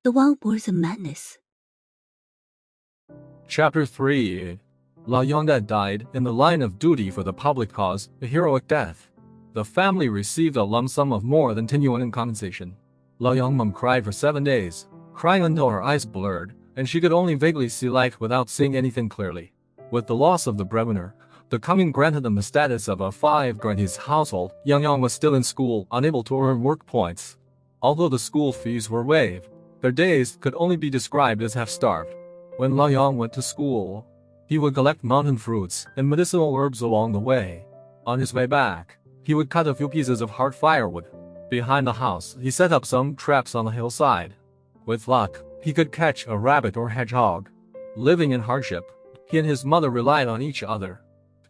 The Wild Boars of Madness. Chapter 3. Lao Yongdad died in the line of duty for the public cause, a heroic death. The family received a lump sum of more than 10 yuan in compensation. Lao Yongmum cried for 7 days, crying until her eyes blurred, and she could only vaguely see light without seeing anything clearly. With the loss of the breadwinner, the commune granted them the status of a five-grantees household. Yang was still in school, unable to earn work points. Although the school fees were waived, their days could only be described as half-starved. When Lao Yang went to school, he would collect mountain fruits and medicinal herbs along the way. On his way back, he would cut a few pieces of hard firewood. Behind the house, he set up some traps on the hillside. With luck, he could catch a rabbit or hedgehog. Living in hardship, he and his mother relied on each other.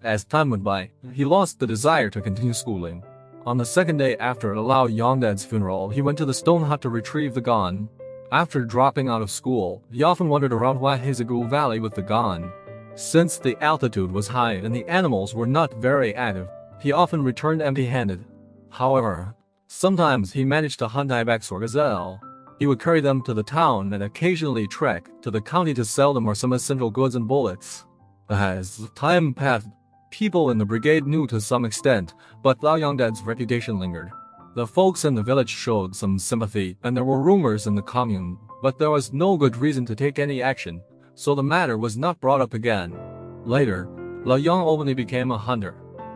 As time went by, he lost the desire to continue schooling. On the second day after Lao Yongdad's funeral, he went to the stone hut to retrieve the gun. After dropping out of school, he often wandered around Wahezagu Valley with the gun. Since the altitude was high and the animals were not very active, he often returned empty-handed. However, sometimes he managed to hunt ibex or gazelle. He would carry them to the town and occasionally trek to the county to sell them or some essential goods and bullets. As time passed, people in the brigade knew to some extent, but Lao Yongdad's reputation lingered. The folks in the village showed some sympathy, and there were rumors in the commune, but there was no good reason to take any action, so the matter was not brought up again. Later, Lao Yang openly became a hunter.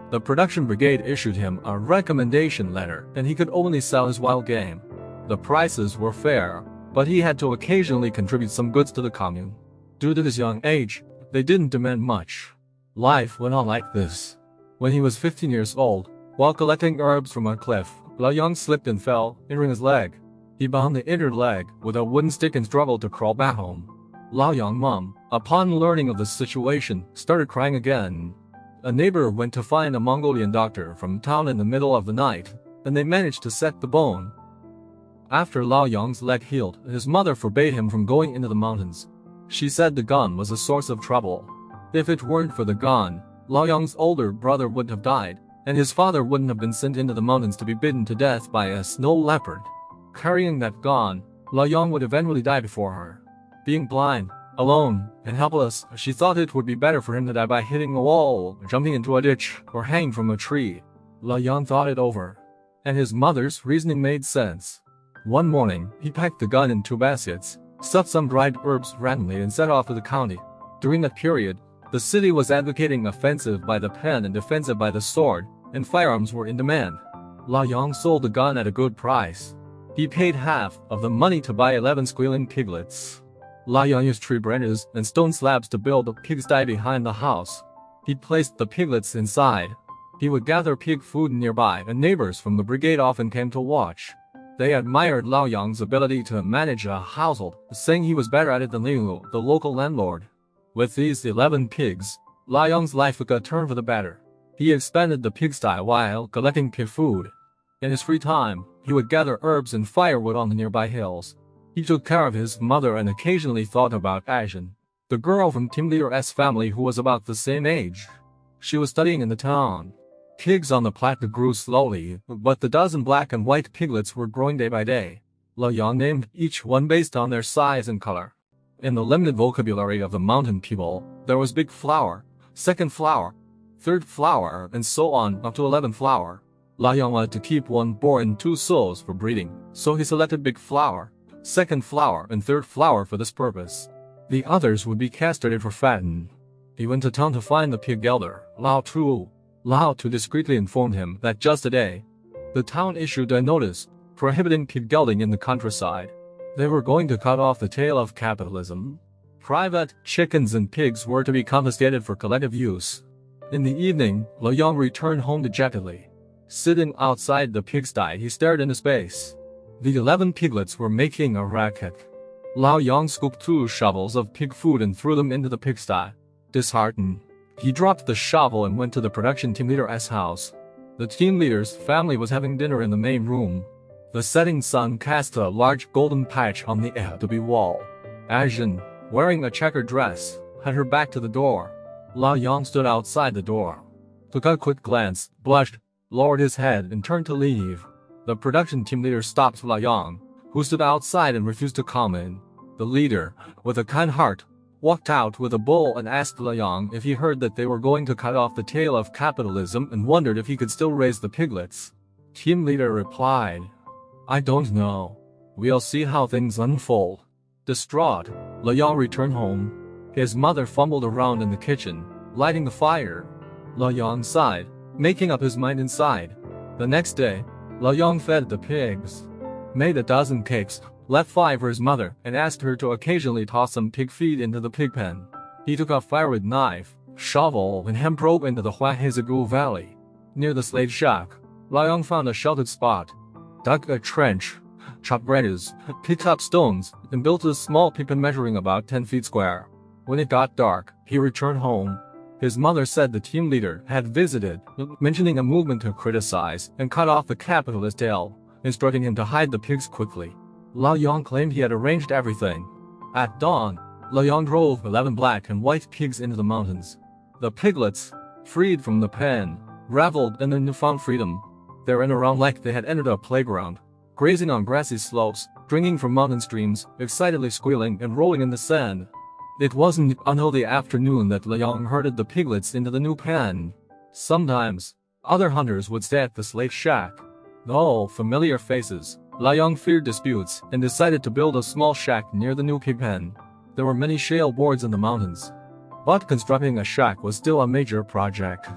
The production brigade issued him a recommendation letter, and he could only sell his wild game. The prices were fair, but he had to occasionally contribute some goods to the commune. Due to his young age, they didn't demand much. Life went on like this. When he was 15 years old, while collecting herbs from a cliff, Lao Yang slipped and fell, injuring his leg. He bound the injured leg with a wooden stick and struggled to crawl back home. Lao Yang mom, upon learning of the situation, started crying again. A neighbor went to find a Mongolian doctor from town in the middle of the night, and they managed to set the bone. After Lao Yang's leg healed, his mother forbade him from going into the mountains. She said the gun was a source of trouble. If it weren't for the gun, Lao Yang's older brother wouldn't have died, and his father wouldn't have been sent into the mountains to be bitten to death by a snow leopard. Carrying that gun, Lao Yang would eventually die before her. Being blind, alone, and helpless, she thought it would be better for him to die by hitting a wall, jumping into a ditch, or hanging from a tree. Lao Yang thought it over, and his mother's reasoning made sense. One morning, he packed the gun in 2 baskets, stuffed some dried herbs randomly, and set off to the county. During that period, the city was advocating offensive by the pen and defensive by the sword, and firearms were in demand. Lao Yang sold the gun at a good price. He paid half of the money to buy 11 squealing piglets. Lao Yang used tree branches and stone slabs to build a pigsty behind the house. He placed the piglets inside. He would gather pig food nearby, and neighbors from the brigade often came to watch. They admired Lao Yang's ability to manage a household, saying he was better at it than Liu, the local landlord. With these 11 pigs, Lao Yang's life took a turn for the better. He expanded the pigsty while collecting pig food. In his free time, he would gather herbs and firewood on the nearby hills. He took care of his mother and occasionally thought about Asian, the girl from team leader's family who was about the same age. She was studying in the town. Pigs on the plateau grew slowly, but the dozen black and white piglets were growing day by day. Lao Yang named each one based on their size and color. In the limited vocabulary of the mountain people, there was big flower, second flower, third flower, and so on up to 11 flower. Lao Yang wanted to keep 1 boar and 2 sows for breeding, so he selected big flower, second flower, and third flower for this purpose. The others would be castrated for fattening. He went to town to find the pig elder, Lao Tu. Lao Tu discreetly informed him that just today, the town issued a notice prohibiting pig gelding in the countryside. They were going to cut off the tail of capitalism. Private chickens and pigs were to be confiscated for collective use. In the evening, Lao Yang returned home dejectedly. Sitting outside the pigsty, he stared into space. The 11 piglets were making a racket. Lao Yang scooped 2 shovels of pig food and threw them into the pigsty. Disheartened, he dropped the shovel and went to the production team leader's house. The team leader's family was having dinner in the main room. The setting sun cast a large golden patch on the adobe wall. Asian, wearing a checkered dress, had her back to the door. Lao Yang stood outside the door, took a quick glance, blushed, lowered his head, and turned to leave. The production team leader stopped Lao Yang, who stood outside and refused to come in. The leader, with a kind heart, walked out with a bowl and asked Liang if he heard that they were going to cut off the tail of capitalism and wondered if he could still raise the piglets. Team leader replied, "I don't know. We'll see how things unfold." Distraught, Liang returned home. His mother fumbled around in the kitchen, lighting the fire. Liang sighed, making up his mind inside. The next day, Liang fed the pigs, made a dozen cakes, left 5 for his mother, and asked her to occasionally toss some pig feed into the pig pen. He took a firewood knife, shovel, and hand probe into the Huahezigu Valley. Near the slave shack, Liang found a sheltered spot, dug a trench, chopped branches, picked up stones, and built a small pig pen measuring about 10 feet square. When it got dark, he returned home. His mother said the team leader had visited, mentioning a movement to criticize and cut off the capitalist tail, instructing him to hide the pigs quickly. Liang claimed he had arranged everything. At dawn, Liang drove 11 black and white pigs into the mountains. The piglets, freed from the pen, reveled in their newfound freedom. They ran around like they had entered a playground, grazing on grassy slopes, drinking from mountain streams, excitedly squealing and rolling in the sand. It wasn't until the afternoon that Liang herded the piglets into the new pen. Sometimes, other hunters would stay at the slave shack. Though familiar faces, Liang feared disputes and decided to build a small shack near the new pig pen. There were many shale boards in the mountains, but constructing a shack was still a major project.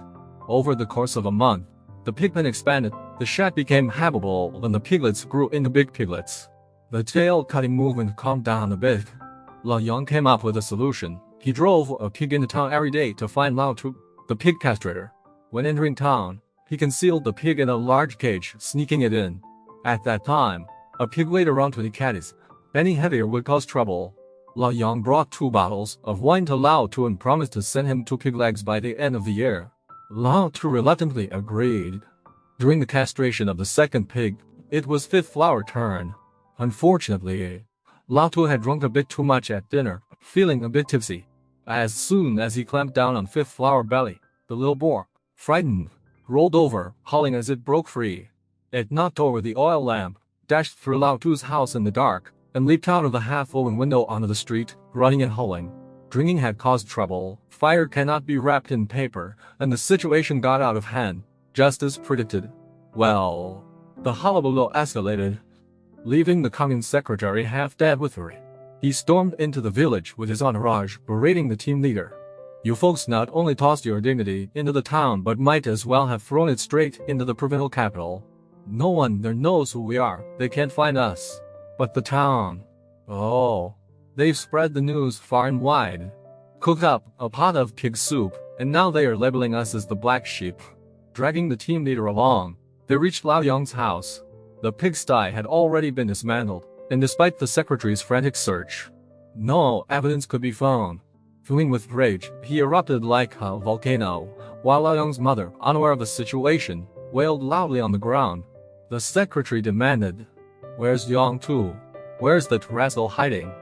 Over the course of a month, the pig pen expanded, the shack became habitable, and the piglets grew into big piglets. The tail-cutting movement calmed down a bit. Liang came up with a solution. He drove a pig into town every day to find Lao Tu, the pig castrator. When entering town, he concealed the pig in a large cage, sneaking it in. At that time, a pig weighed around 20 catties. Any heavier would cause trouble. Liang brought 2 bottles of wine to Lao Tu and promised to send him 2 pig legs by the end of the year. Lao Tu reluctantly agreed. During the castration of the second pig, it was Fifth Flower turn. Unfortunately, Lao Tu had drunk a bit too much at dinner, feeling a bit tipsy. As soon as he clamped down on Fifth Flower belly, the little boar, frightened, rolled over, howling as it broke free. It knocked over the oil lamp, dashed through Lao Tu's house in the dark, and leaped out of the half-open window onto the street, running and howling. Drinking had caused trouble, fire cannot be wrapped in paper, and the situation got out of hand, just as predicted. Well, the hullabaloo escalated, leaving the commune secretary half dead with worry. He stormed into the village with his entourage, berating the team leader. "You folks not only tossed your dignity into the town but might as well have thrown it straight into the provincial capital. No one there knows who we are, they can't find us. But the town, oh, they've spread the news far and wide. Cooked up a pot of pig soup, and now they are labeling us as the black sheep." Dragging the team leader along, they reached Lao Yang's house. The pigsty had already been dismantled, and despite the secretary's frantic search, no evidence could be found. Fuming with rage, he erupted like a volcano, while Lao Yang's mother, unaware of the situation, wailed loudly on the ground. The secretary demanded, "Where's Yang Tu? Where's that rascal hiding?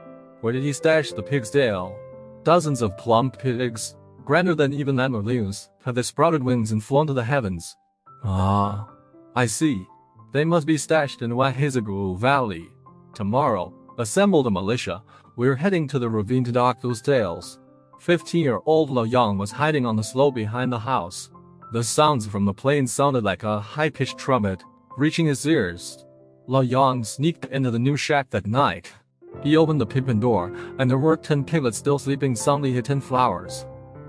Where did he stash the pig's tail?" Dozens of plump pigs, grander than even antler leaves, have they sprouted wings and flown to the heavens. Ah, I see. They must be stashed in Huahezigu Valley. Tomorrow, assemble the militia. We're heading to the ravine to dock those tails. 15-year-old Lao Yang was hiding on the slope behind the house. The sounds from the plain sounded like a high-pitched trumpet, reaching his ears. Lao Yang sneaked into the new shack that night. He opened the pigpen door, and there were 10 piglets still sleeping soundly hidden flowers.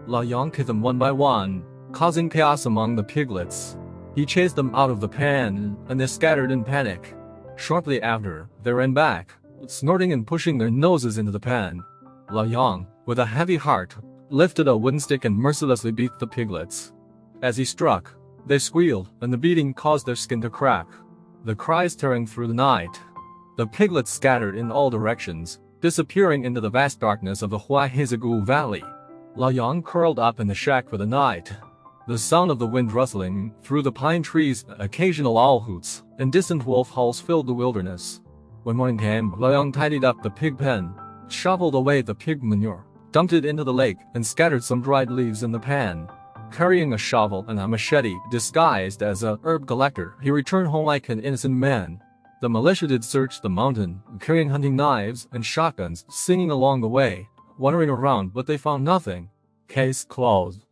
Lao Yang kicked them one by one, causing chaos among the piglets. He chased them out of the pen, and they scattered in panic. Shortly after, they ran back, snorting and pushing their noses into the pen. Lao Yang, with a heavy heart, lifted a wooden stick and mercilessly beat the piglets. As he struck, they squealed, and the beating caused their skin to crack. The cries tearing through the night. The piglets scattered in all directions, disappearing into the vast darkness of the Huahezigu Valley. Lao Yang curled up in the shack for the night. The sound of the wind rustling through the pine trees, occasional owl hoots, and distant wolf howls filled the wilderness. When morning came, Lao Yang tidied up the pig pen, shoveled away the pig manure, dumped it into the lake, and scattered some dried leaves in the pan. Carrying a shovel and a machete disguised as a herb collector, he returned home like an innocent man. The militia did search the mountain, carrying hunting knives and shotguns, singing along the way, wandering around, but they found nothing. Case closed.